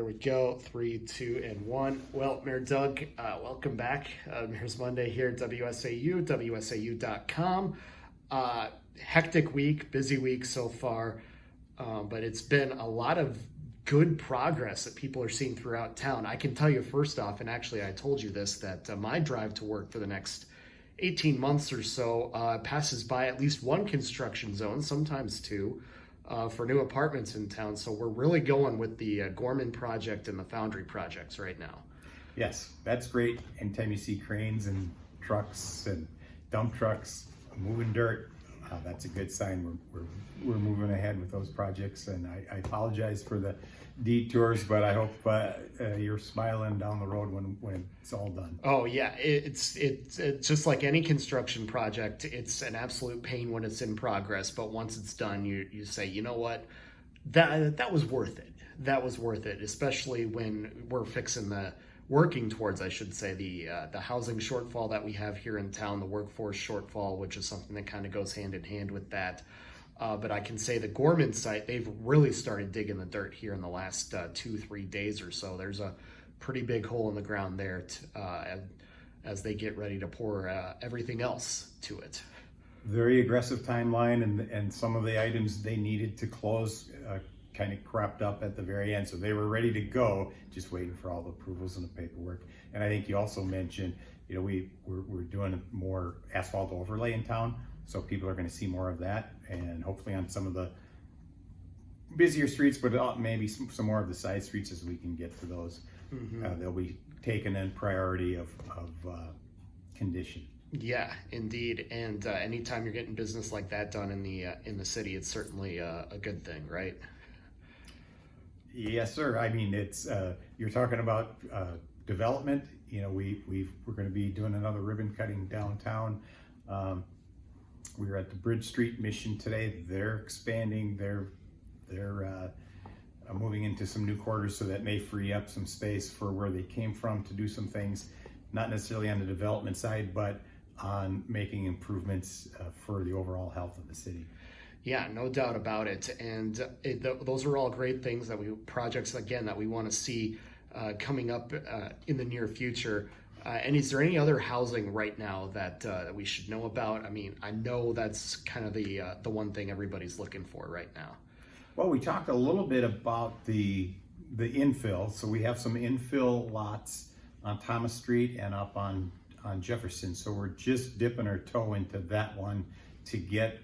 Here we go. 3, 2, and 1. Well, Mayor Doug, welcome back. Mayor's Monday here at WSAU, WSAU.com. Hectic week, busy week so far, but it's been a lot of good progress that people are seeing throughout town. I can tell you first off, and actually I told you this, that my drive to work for the next 18 months or so passes by at least one construction zone, sometimes two, for new apartments in town. So we're really going with the Gorman project and the Foundry projects right now. Yes, that's great. Anytime you see cranes and trucks and dump trucks moving dirt, that's a good sign. We're moving ahead with those projects, and I apologize for the detours, but I hope you're smiling down the road when it's all done. Oh yeah, it's just like any construction project. It's an absolute pain when it's in progress, but once it's done, you say, you know what, that was worth it. That was worth it, especially when we're working towards, I should say, the housing shortfall that we have here in town, the workforce shortfall, which is something that kind of goes hand in hand with that. But I can say the Gorman site, they've really started digging the dirt here in the last 2-3 days or so. There's a pretty big hole in the ground there as they get ready to pour everything else to it. Very aggressive timeline, and some of the items they needed to close kind of cropped up at the very end. So they were ready to go, just waiting for all the approvals and the paperwork. And I think you also mentioned, we're doing more asphalt overlay in town. So people are going to see more of that, and hopefully on some of the busier streets, but maybe some more of the side streets as we can get to those. Mm-hmm. They'll be taken in priority of condition. Yeah, indeed. And anytime you're getting business like that done in the city, it's certainly a good thing, right? Yes, sir. I mean, it's you're talking about development. We're going to be doing another ribbon cutting downtown. We were at the Bridge Street Mission today. They're expanding. They're moving into some new quarters, so that may free up some space for where they came from to do some things, not necessarily on the development side, but on making improvements for the overall health of the city. Yeah, no doubt about it. And those are all great things projects that we want to see coming up in the near future. And is there any other housing right now that we should know about? I mean, I know that's kind of the one thing everybody's looking for right now. Well, we talked a little bit about the infill. So we have some infill lots on Thomas Street and up on Jefferson. So we're just dipping our toe into that one to get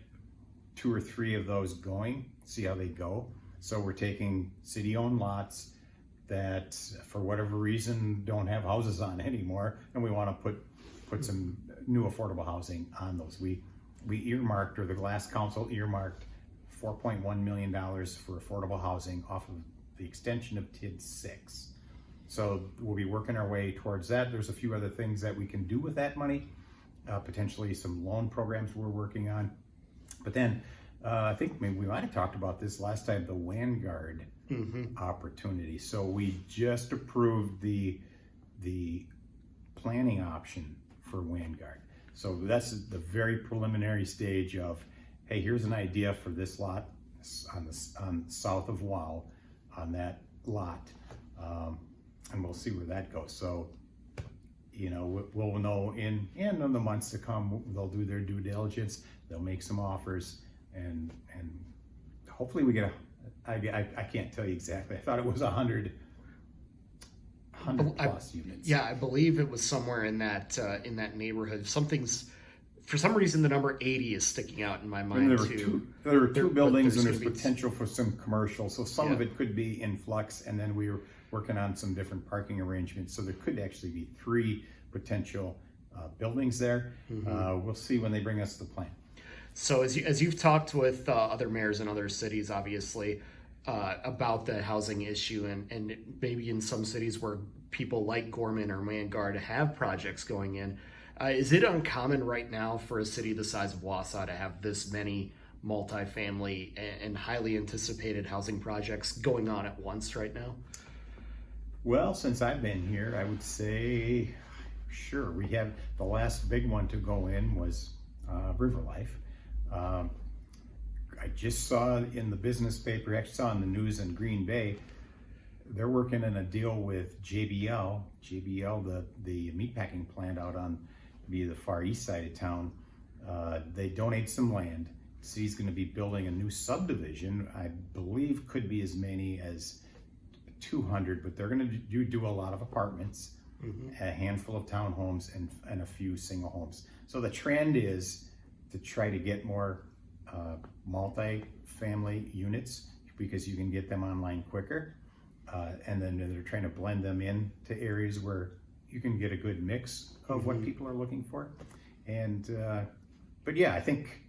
2 or 3 of those going, see how they go. So we're taking city-owned lots that for whatever reason don't have houses on anymore, and we want to put some new affordable housing on those. We earmarked, or the Glass Council earmarked, $4.1 million for affordable housing off of the extension of TID 6. So we'll be working our way towards that. There's a few other things that we can do with that money, potentially some loan programs we're working on. But then I think maybe we might have talked about this last time, the Vanguard opportunity. So we just approved the planning option for Vanguard. So that's the very preliminary stage of, hey, here's an idea for this lot on south of Wausau, on that lot, and we'll see where that goes. So we'll know in the months to come. They'll do their due diligence. They'll make some offers, and hopefully we get I can't tell you exactly. I thought it was 100 plus units. Yeah, I believe it was somewhere in that neighborhood. For some reason, the number 80 is sticking out in my mind too. There were two buildings, and there's potential for some commercial. So some of it could be in flux, and then we were working on some different parking arrangements. So there could actually be 3 potential buildings there. Mm-hmm. We'll see when they bring us the plan. So as you've talked with other mayors in other cities, obviously, about the housing issue, and maybe in some cities where people like Gorman or Vanguard have projects going in, is it uncommon right now for a city the size of Wausau to have this many multifamily and highly anticipated housing projects going on at once right now? Well, since I've been here, I would say, sure. We have the last big one to go in was River Life. I just saw in the business paper, actually saw in the news in Green Bay, they're working in a deal with JBL, the meatpacking plant out on the far east side of town. They donate some land. The city's going to be building a new subdivision. I believe could be as many as 200, but they're going to do a lot of apartments, a handful of townhomes, and a few single homes. So the trend is to try to get more multi-family units because you can get them online quicker. And then they're trying to blend them in to areas where you can get a good mix of what people are looking for. And but yeah, I think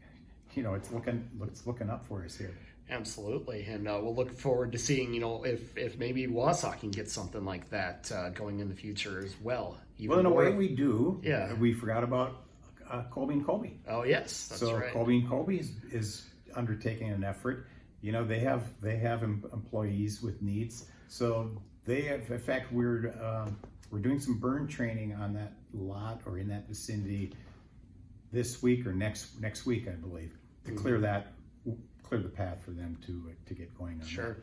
it's looking up for us here. Absolutely, and we'll look forward to seeing if maybe Wausau can get something like that going in the future as well. Well, in a way we do. Yeah, we forgot about Colby and Colby. Oh yes, that's right. So Colby and Colby is undertaking an effort. They have employees with needs. So they have, in fact, we're doing some burn training on that lot or in that vicinity this week or next week, I believe, to clear the path for them to get going on. Sure.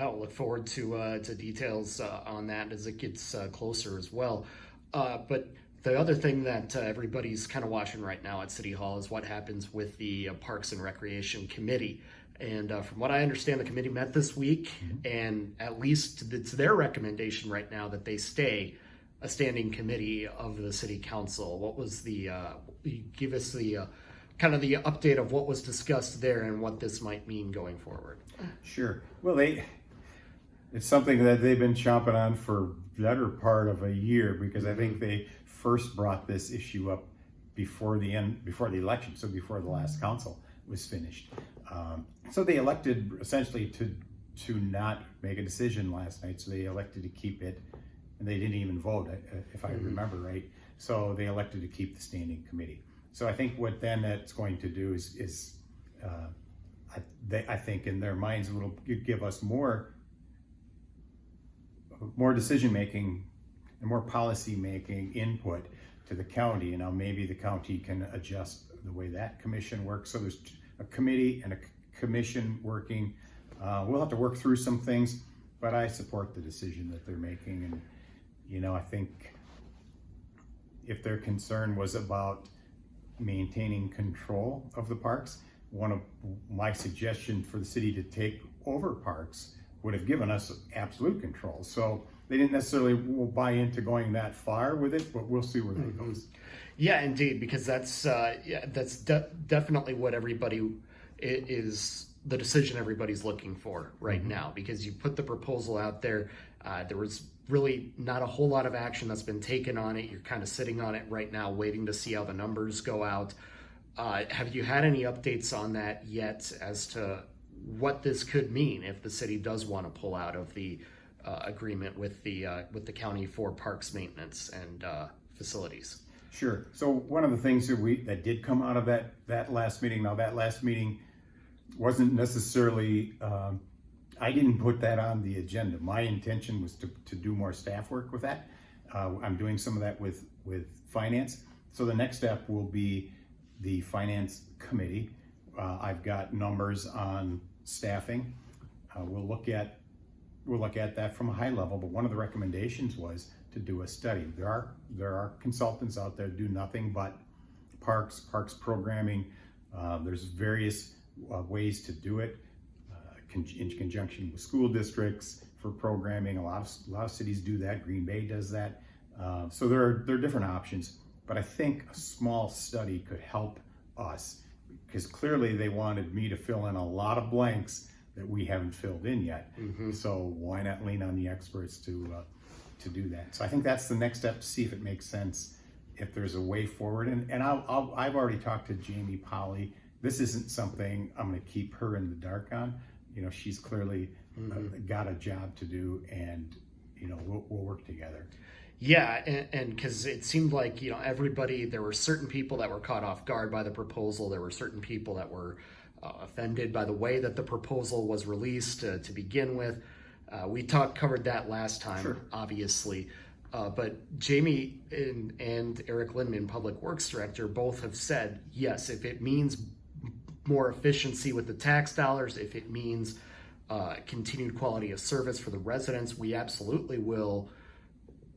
I'll look forward to details on that as it gets closer as well. But the other thing that everybody's kind of watching right now at City Hall is what happens with the Parks and Recreation Committee. And from what I understand, the committee met this week, and at least it's their recommendation right now that they stay a standing committee of the City Council. What was give us the kind of the update of what was discussed there and what this might mean going forward? Sure. Well, it's something that they've been chomping on for the better part of a year, because I think they first brought this issue up before the election, so before the last council was finished. So they elected essentially to not make a decision last night. So they elected to keep it, and they didn't even vote, if I remember right. So they elected to keep the standing committee. So I think what then that's going to do is I think in their minds it will give us more decision making and more policy making input to the county. Now maybe the county can adjust the way that commission works. So there's a committee and a commission working. We'll have to work through some things, but I support the decision that they're making. And I think if their concern was about maintaining control of the parks, one of my suggestions for the city to take over parks would have given us absolute control. So they didn't necessarily buy into going that far with it, but we'll see where that goes. Yeah, indeed, because that's definitely what everybody is, the decision everybody's looking for right now, because you put the proposal out there. There was really not a whole lot of action that's been taken on it. You're kind of sitting on it right now, waiting to see how the numbers go out. Have you had any updates on that yet as to what this could mean if the city does want to pull out of the agreement with the county for parks maintenance and facilities? Sure. So one of the things that did come out of that last meeting, now that last meeting wasn't necessarily, I didn't put that on the agenda. My intention was to do more staff work with that. I'm doing some of that with finance. So the next step will be the finance committee. I've got numbers on staffing. We'll look at that from a high level, but one of the recommendations was to do a study. There are consultants out there who do nothing but parks programming. There's various ways to do it in conjunction with school districts for programming. A lot of cities do that. Green Bay does that. So there are different options, but I think a small study could help us, because clearly they wanted me to fill in a lot of blanks that we haven't filled in yet. So why not lean on the experts to do that? So I think that's the next step, to see if it makes sense, if there's a way forward. And I've already talked to Jamie Polly. This isn't something I'm going to keep her in the dark on. She's clearly got a job to do, and we'll work together. Yeah, and because it seemed like everybody, there were certain people that were caught off guard by the proposal. There were certain people that were offended by the way that the proposal was released to begin with. We covered that last time, sure, obviously. But Jamie and Eric Lindman, Public Works Director, both have said, yes, if it means more efficiency with the tax dollars, if it means continued quality of service for the residents, we absolutely will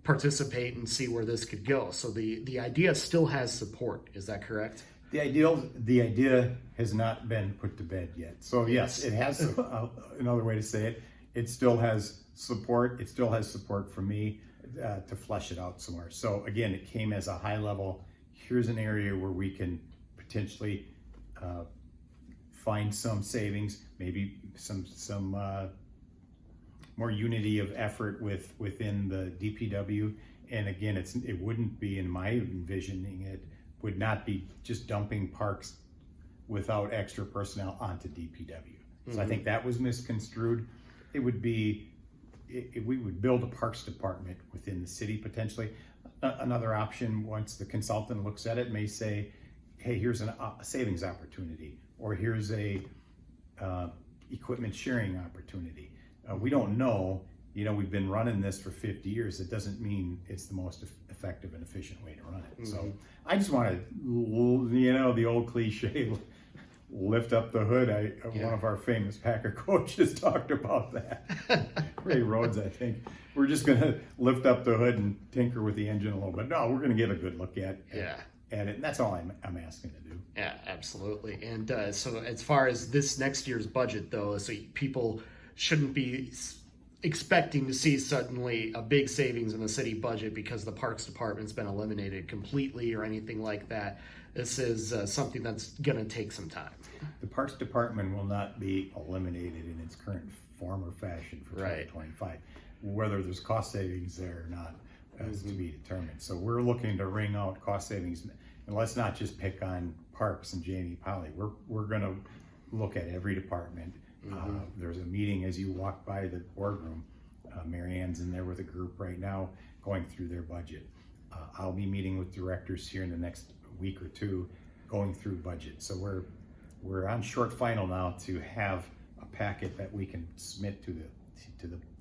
participate and see where this could go. So the idea still has support. Is that correct? The idea has not been put to bed yet. So yes, it has another way to say it. It still has support. It still has support from me to flesh it out somewhere. So again, it came as a high level. Here's an area where we can potentially find some savings, maybe some more unity of effort within the DPW. And again, it wouldn't be, in my envisioning, it would not be just dumping parks without extra personnel onto DPW. So I think that was misconstrued. It would be, we would build a parks department within the city potentially. Another option, once the consultant looks at it, may say, hey, here's a savings opportunity, or here's a equipment sharing opportunity. We don't know. We've been running this for 50 years. It doesn't mean it's the most effective and efficient way to run it. So I just want to, the old cliche, lift up the hood. One of our famous Packer coaches talked about that. Ray Rhodes, I think. We're just going to lift up the hood and tinker with the engine a little bit. No, we're going to get a good look at it. And that's all I'm asking to do. Yeah, absolutely. And so as far as this next year's budget, though, so people shouldn't be expecting to see suddenly a big savings in the city budget because the Parks Department's been eliminated completely or anything like that. This is something that's going to take some time. The Parks Department will not be eliminated in its current form or fashion for 2025. Whether there's cost savings there or not is to be determined. So we're looking to wring out cost savings. And let's not just pick on Parks and Jamie Polly. We're going to look at every department. There's a meeting as you walk by the boardroom. Mary Ann's in there with a group right now going through their budget. I'll be meeting with directors here in the next week or two going through budget. So we're on short final now to have a packet that we can submit to the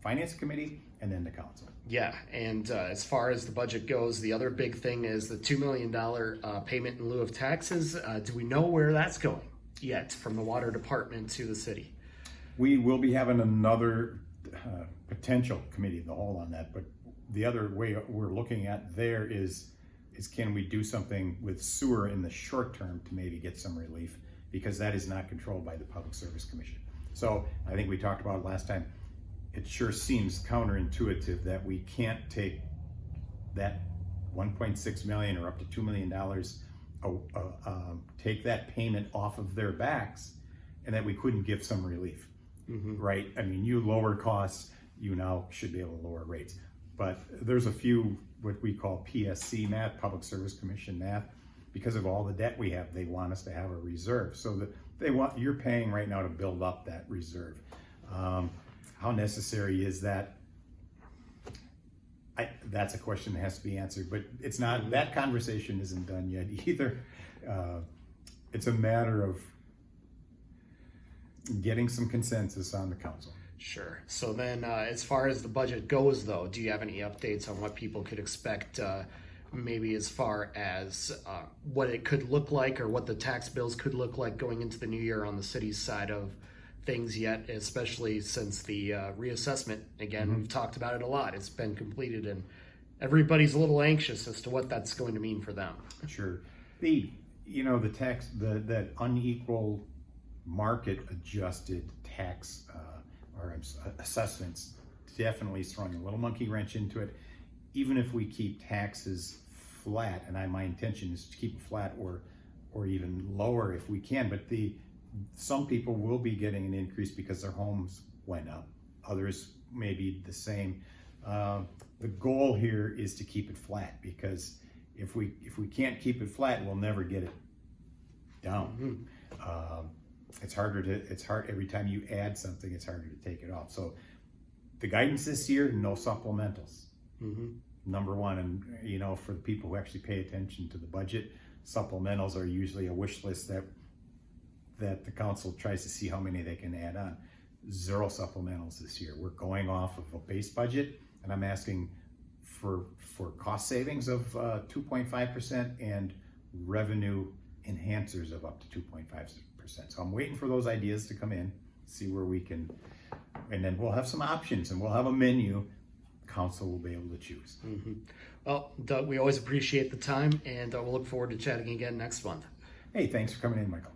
finance committee and then the council. Yeah, and as far as the budget goes, the other big thing is the $2 million payment in lieu of taxes. Do we know where that's going yet from the water department to the city? We will be having another potential committee of the whole on that, but the other way we're looking at there is can we do something with sewer in the short term to maybe get some relief, because that is not controlled by the Public Service Commission. So I think we talked about it last time. It sure seems counterintuitive that we can't take that 1.6 million or up to $2 million, take that payment off of their backs, and that we couldn't give some relief, right? I mean, you lower costs, you now should be able to lower rates. But there's a few what we call PSC math, Public Service Commission math. Because of all the debt we have, they want us to have a reserve. So that you're paying right now to build up that reserve. How necessary is that? That's a question that has to be answered, but it's not, that conversation isn't done yet either. It's a matter of getting some consensus on the council. Sure. So then as far as the budget goes, though, do you have any updates on what people could expect, maybe as far as what it could look like or what the tax bills could look like going into the new year on the city's side of things yet, especially since the reassessment, again, we've talked about it a lot, it's been completed and everybody's a little anxious as to what that's going to mean for them. Sure. That unequal market adjusted tax or assessments definitely throwing a little monkey wrench into it. Even if we keep taxes flat, and my intention is to keep it flat or even lower if we can, but some people will be getting an increase because their homes went up. Others may be the same. The goal here is to keep it flat, because if we can't keep it flat, we'll never get it down. It's hard every time you add something, it's harder to take it off. So the guidance this year, no supplementals. Number one, and for the people who actually pay attention to the budget, supplementals are usually a wish list that the council tries to see how many they can add on. 0 supplementals this year. We're going off of a base budget, and I'm asking for cost savings of 2.5% and revenue enhancers of up to 2.5%. So I'm waiting for those ideas to come in, see where we can and then we'll have some options, and we'll have a menu. Council will be able to choose. Well, Doug, we always appreciate the time, and we'll look forward to chatting again next month. Hey, thanks for coming in, Michael.